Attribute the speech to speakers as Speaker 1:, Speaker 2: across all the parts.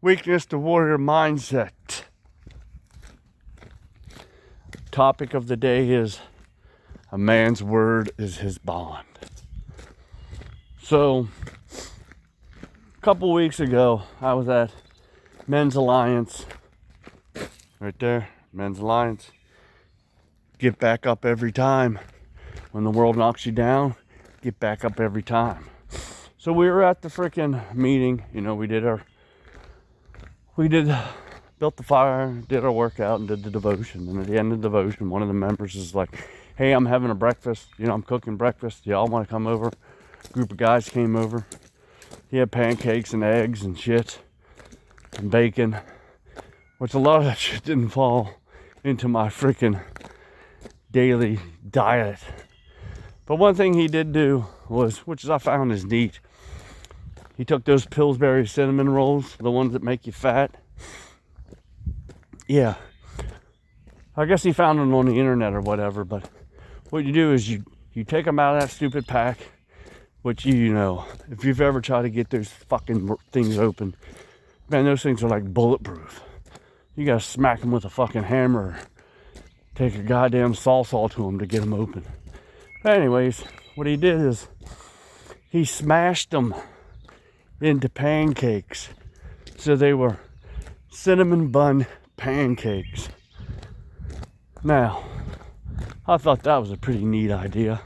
Speaker 1: Weakness to warrior mindset. Topic of the day is a man's word is his bond. So, a couple weeks ago, I was at Men's Alliance. Right there, Men's Alliance. Get back up every time. When the world knocks you down, get back up every time. So we were at the freaking meeting. You know, built the fire, did our workout, and did the devotion. And at the end of the devotion, one of the members is like, hey, I'm having a breakfast. You know, I'm cooking breakfast. Y'all want to come over? A group of guys came over. He had pancakes and eggs and shit and bacon, which a lot of that shit didn't fall into my freaking daily diet. But one thing he did do was, which I found is neat, he took those Pillsbury cinnamon rolls, the ones that make you fat. Yeah, I guess he found them on the internet or whatever, but what you do is you take them out of that stupid pack, which you know, if you've ever tried to get those fucking things open, man, those things are like bulletproof. You gotta smack them with a fucking hammer, or take a goddamn saw to them to get them open. But anyways, what he did is he smashed them into pancakes. So they were cinnamon bun pancakes. Now, I thought that was a pretty neat idea.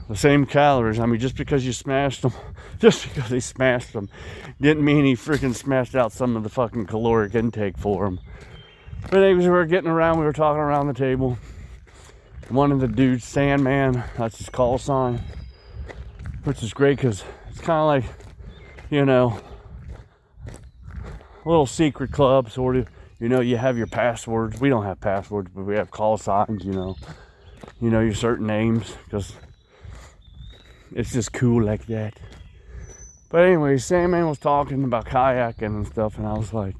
Speaker 1: The same calories. I mean, just because they smashed them, didn't mean he freaking smashed out some of the fucking caloric intake for them. But anyways, we were talking around the table. One of the dudes, Sandman, that's his call sign, which is great because it's kind of like, you know, a little secret club, sort of. You know, you have your passwords. We don't have passwords, but we have call signs, you know, your certain names, because it's just cool like that. But anyway, Sandman was talking about kayaking and stuff, and I was like,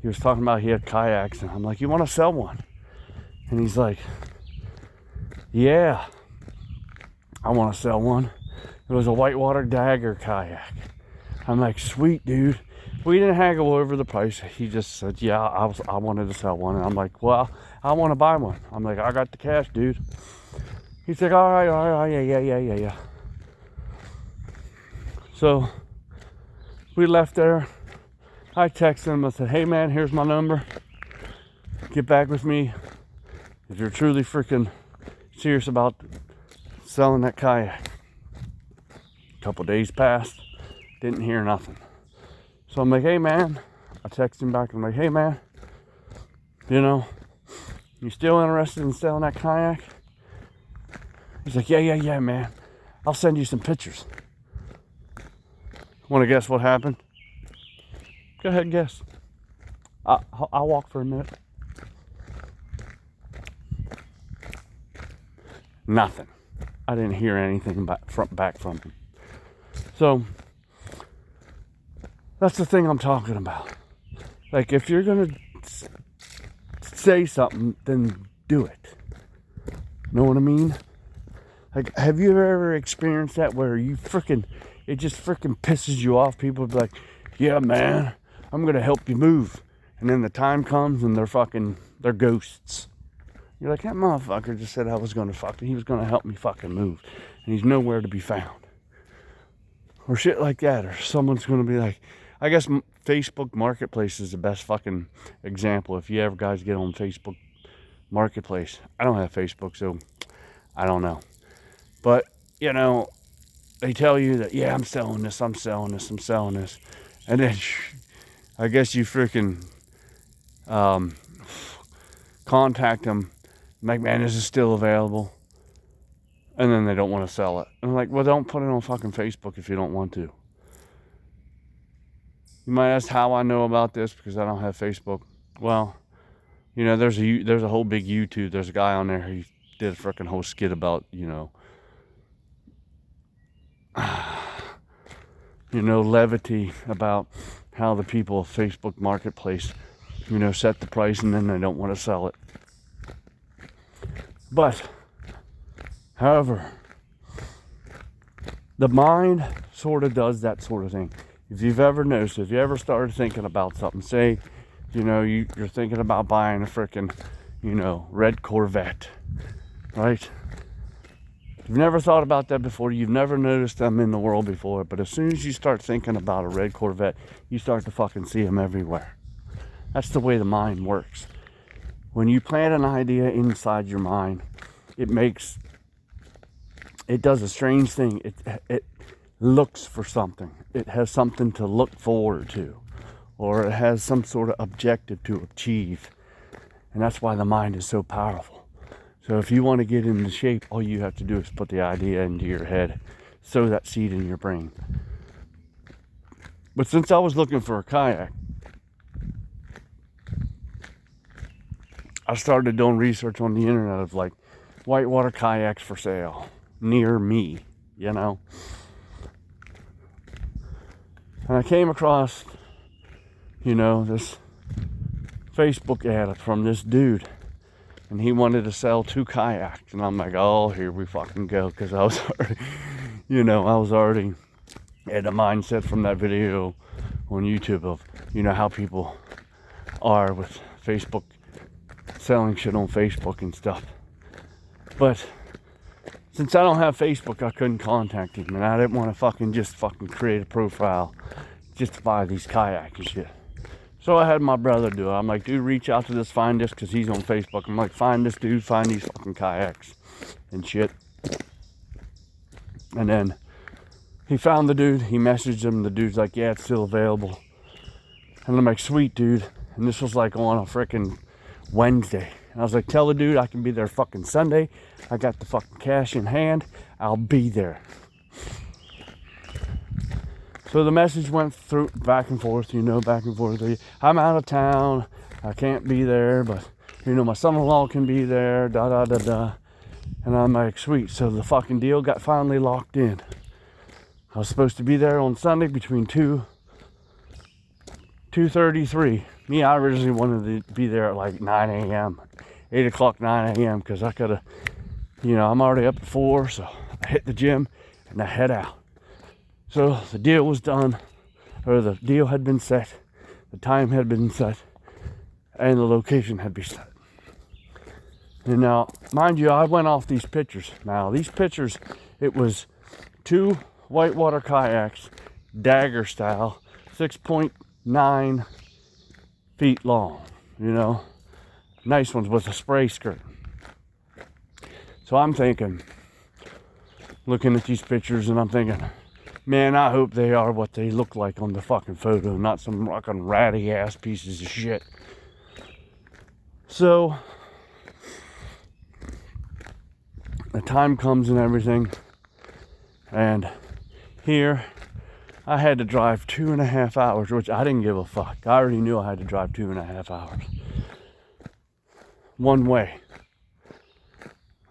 Speaker 1: he was talking about he had kayaks, and I'm like, you want to sell one? And he's like, yeah, I want to sell one. It was a whitewater Dagger kayak. I'm like, sweet, dude. We didn't haggle over the price. He just said, yeah, I wanted to sell one. And I'm like, well, I want to buy one. I'm like, I got the cash, dude. He's like, all right, yeah. So we left there. I texted him. I said, hey, man, here's my number. Get back with me if you're truly freaking serious about selling that kayak. A couple days passed. Didn't hear nothing. So I'm like, hey, man. I texted him back. I'm like, hey, man. You know, you still interested in selling that kayak? He's like, yeah, man. I'll send you some pictures. Want to guess what happened? Go ahead and guess. I'll walk for a minute. Nothing. I didn't hear anything back from him. So, that's the thing I'm talking about. Like, if you're going to say something, then do it. Know what I mean? Like, have you ever experienced that where it just freaking pisses you off? People be like, yeah, man, I'm going to help you move. And then the time comes and they're ghosts. You're like, that motherfucker just said he was going to help me fucking move. And he's nowhere to be found. Or shit like that. Or someone's going to be like, I guess Facebook Marketplace is the best fucking example. If you ever guys get on Facebook Marketplace. I don't have Facebook, so I don't know. But, you know, they tell you that, yeah, I'm selling this. And then I guess you freaking contact them. Like, man, this is still available. And then they don't want to sell it. And I'm like, well, don't put it on fucking Facebook if you don't want to. You might ask how I know about this because I don't have Facebook. Well, you know, there's a whole big YouTube. There's a guy on there who did a freaking whole skit about, levity, about how the people of Facebook Marketplace, set the price and then they don't want to sell it. But, however, the mind sort of does that sort of thing. If you've ever noticed, if you ever started thinking about something, say, you're thinking about buying a freaking, red Corvette, right? You've never thought about that before. You've never noticed them in the world before. But as soon as you start thinking about a red Corvette, you start to fucking see them everywhere. That's the way the mind works. When you plant an idea inside your mind, it does a strange thing. It looks for something. It has something to look forward to, or it has some sort of objective to achieve. And that's why the mind is so powerful. So if you want to get into shape, all you have to do is put the idea into your head, sow that seed in your brain. But since I was looking for a kayak, I started doing research on the internet of like whitewater kayaks for sale near me, And I came across, this Facebook ad from this dude. And he wanted to sell 2 kayaks. And I'm like, oh, here we fucking go. Because I was already in a mindset from that video on YouTube of, how people are with Facebook, selling shit on Facebook and stuff. But since I don't have Facebook, I couldn't contact him. And I didn't want to just create a profile just to buy these kayaks and shit. So I had my brother do it. I'm like, dude, reach out to this, find this, because he's on Facebook. I'm like, find this dude, find these fucking kayaks and shit. And then he found the dude, he messaged him, the dude's like, yeah, it's still available. And I'm like, sweet, dude. And this was like on a freaking Wednesday. And I was like, tell the dude I can be there fucking Sunday. I got the fucking cash in hand. I'll be there. So the message went through back and forth. I'm out of town. I can't be there, but my son-in-law can be there. And I'm like, sweet. So the fucking deal got finally locked in. I was supposed to be there on Sunday between 2:33. Me, I originally wanted to be there at like 9 a.m. 8 o'clock, 9 a.m. because I could have, I'm already up at 4, so I hit the gym and I head out. So the deal was done, or the deal had been set, the time had been set, and the location had been set. And now, mind you, I went off these pictures. Now, these pictures, it was 2 whitewater kayaks, dagger style, 6.9 feet long, nice ones with a spray skirt. So I'm thinking, looking at these pictures, and I'm thinking, man, I hope they are what they look like on the fucking photo, not some fucking ratty ass pieces of shit. So the time comes and everything, and here I had to drive 2.5 hours, which I didn't give a fuck. I already knew I had to drive 2.5 hours one way.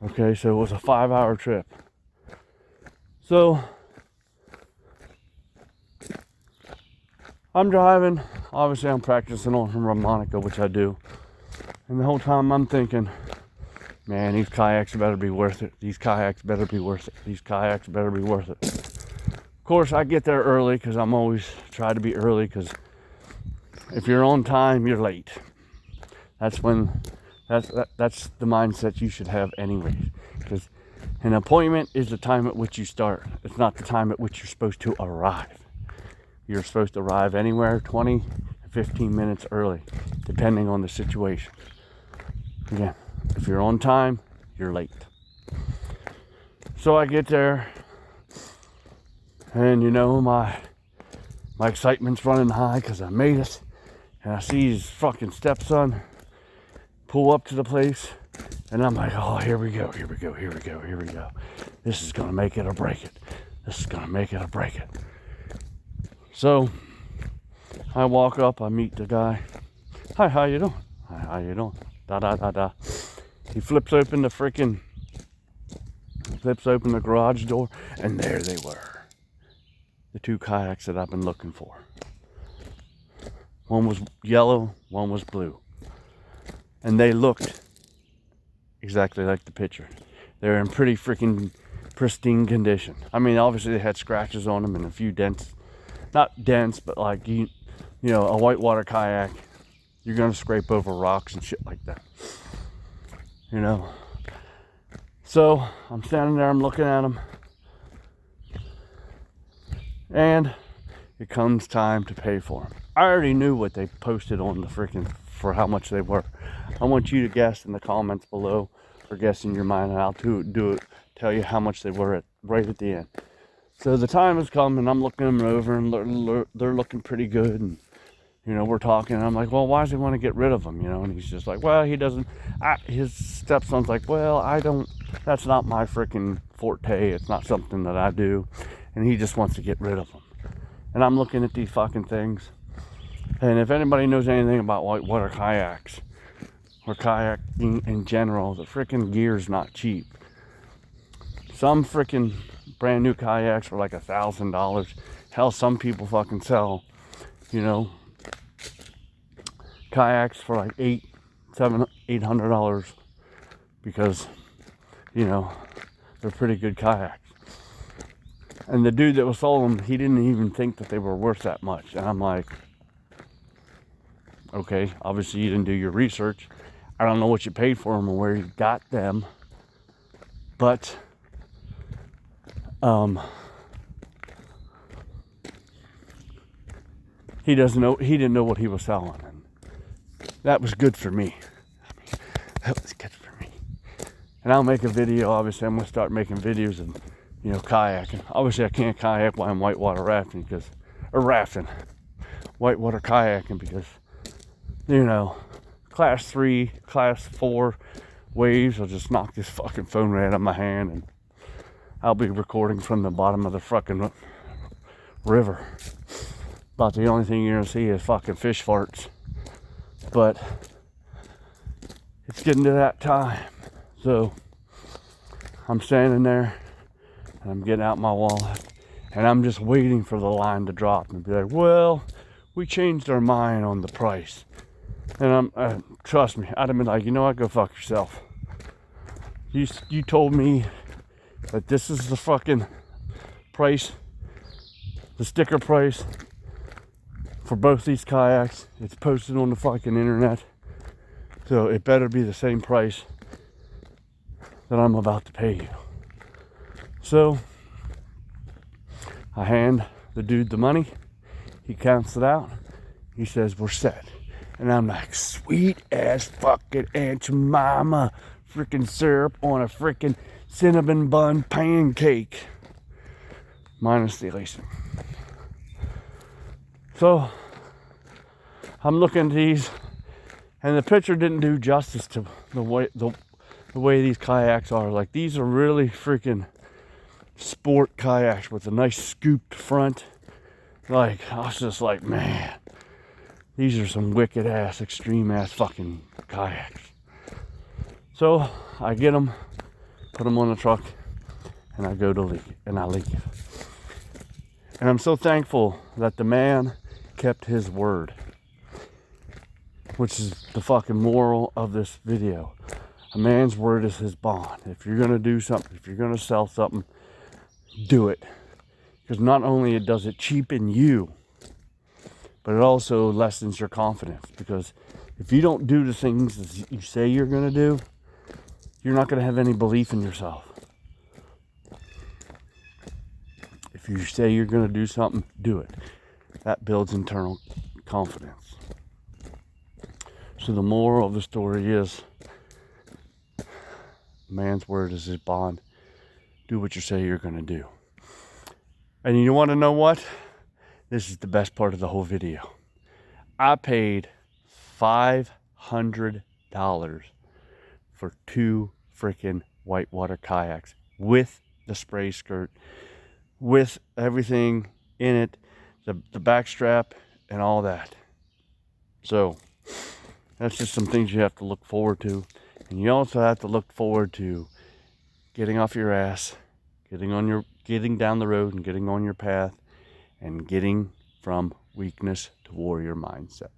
Speaker 1: Okay, so it was a 5-hour trip. So I'm driving, obviously I'm practicing on harmonica, which I do. And the whole time I'm thinking, man, these kayaks better be worth it. These kayaks better be worth it. These kayaks better be worth it. Of course, I get there early because I'm always try to be early, because if you're on time, you're late. That's the mindset you should have anyways. Because an appointment is the time at which you start. It's not the time at which you're supposed to arrive. You're supposed to arrive anywhere 20 to 15 minutes early, depending on the situation. Again, if you're on time, you're late. So I get there, and my excitement's running high because I made it. And I see his fucking stepson pull up to the place, and I'm like, oh, here we go. This is gonna make it or break it. So I walk up, I meet the guy. Hi, how you doing? Hi, how you doing? Da. He flips open the garage door, and there they were. The 2 kayaks that I've been looking for. One was yellow, one was blue. And they looked exactly like the picture. They're in pretty pristine condition. I mean, obviously they had scratches on them and a few dents. Not dents, but like, you know, a whitewater kayak, you're going to scrape over rocks and shit like that. You know. So, I'm standing there, I'm looking at them. And it comes time to pay for them. I already knew what they posted on the freaking, for how much they were. I want you to guess in the comments below, or guess in your mind, and I'll do it, tell you how much they were right at the end. So the time has come, and I'm looking them over, and they're looking pretty good, and you know, we're talking, and I'm like, well, why does he want to get rid of them, you know? And he's just like, well, he doesn't, his stepson's like, well, that's not my freaking forte, it's not something that I do, and he just wants to get rid of them. And I'm looking at these fucking things, and if anybody knows anything about whitewater kayaks, or kayaking in general, the freaking gear's not cheap. Some freaking brand new kayaks for like $1,000. Hell, some people fucking sell, you know, kayaks for like $800 because, you know, they're pretty good kayaks. And the dude that was selling them, he didn't even think that they were worth that much. And I'm like, okay, obviously you didn't do your research. I don't know what you paid for them or where you got them, but he didn't know what he was selling, and that was good for me. That was good for me. And I'll make a video. Obviously, I'm gonna start making videos of, you know, kayaking. Obviously, I can't kayak while I'm whitewater rafting whitewater kayaking because, you know, class 3, class 4 waves will just knock this fucking phone right out of my hand, and I'll be recording from the bottom of the fucking river. About the only thing you're gonna see is fucking fish farts. But it's getting to that time. So I'm standing there and I'm getting out my wallet and I'm just waiting for the line to drop and be like, well, we changed our mind on the price. And trust me, I'd have been like, you know what, go fuck yourself. You told me that this is the fucking price, the sticker price for both these kayaks. It's posted on the fucking internet, so it better be the same price that I'm about to pay you. So I hand the dude the money. He counts it out. He says, we're set. And I'm like, sweet ass fucking Aunt Jemima freaking syrup on a freaking cinnamon bun pancake, minus the icing. So I'm looking at these, and the picture didn't do justice to the way these kayaks are. Like, these are really freaking sport kayaks with a nice scooped front. Like, I was just like, man, these are some wicked ass, extreme ass fucking kayaks. So I get them, put them on the truck, and I go to leave, and I leave. And I'm so thankful that the man kept his word, which is the fucking moral of this video. A man's word is his bond. If you're going to do something, if you're going to sell something, do it. Because not only does it cheapen you, but it also lessens your confidence. Because if you don't do the things that you say you're going to do, you're not going to have any belief in yourself. If you say you're going to do something, do it. That builds internal confidence. So the moral of the story is, man's word is his bond. Do what you say you're going to do. And you want to know what? This is the best part of the whole video. I paid $500 for 2 freaking whitewater kayaks with the spray skirt, with everything in it, the back strap and all that. So that's just some things you have to look forward to. And you also have to look forward to getting off your ass, getting down the road and getting on your path, and getting from weakness to warrior mindset.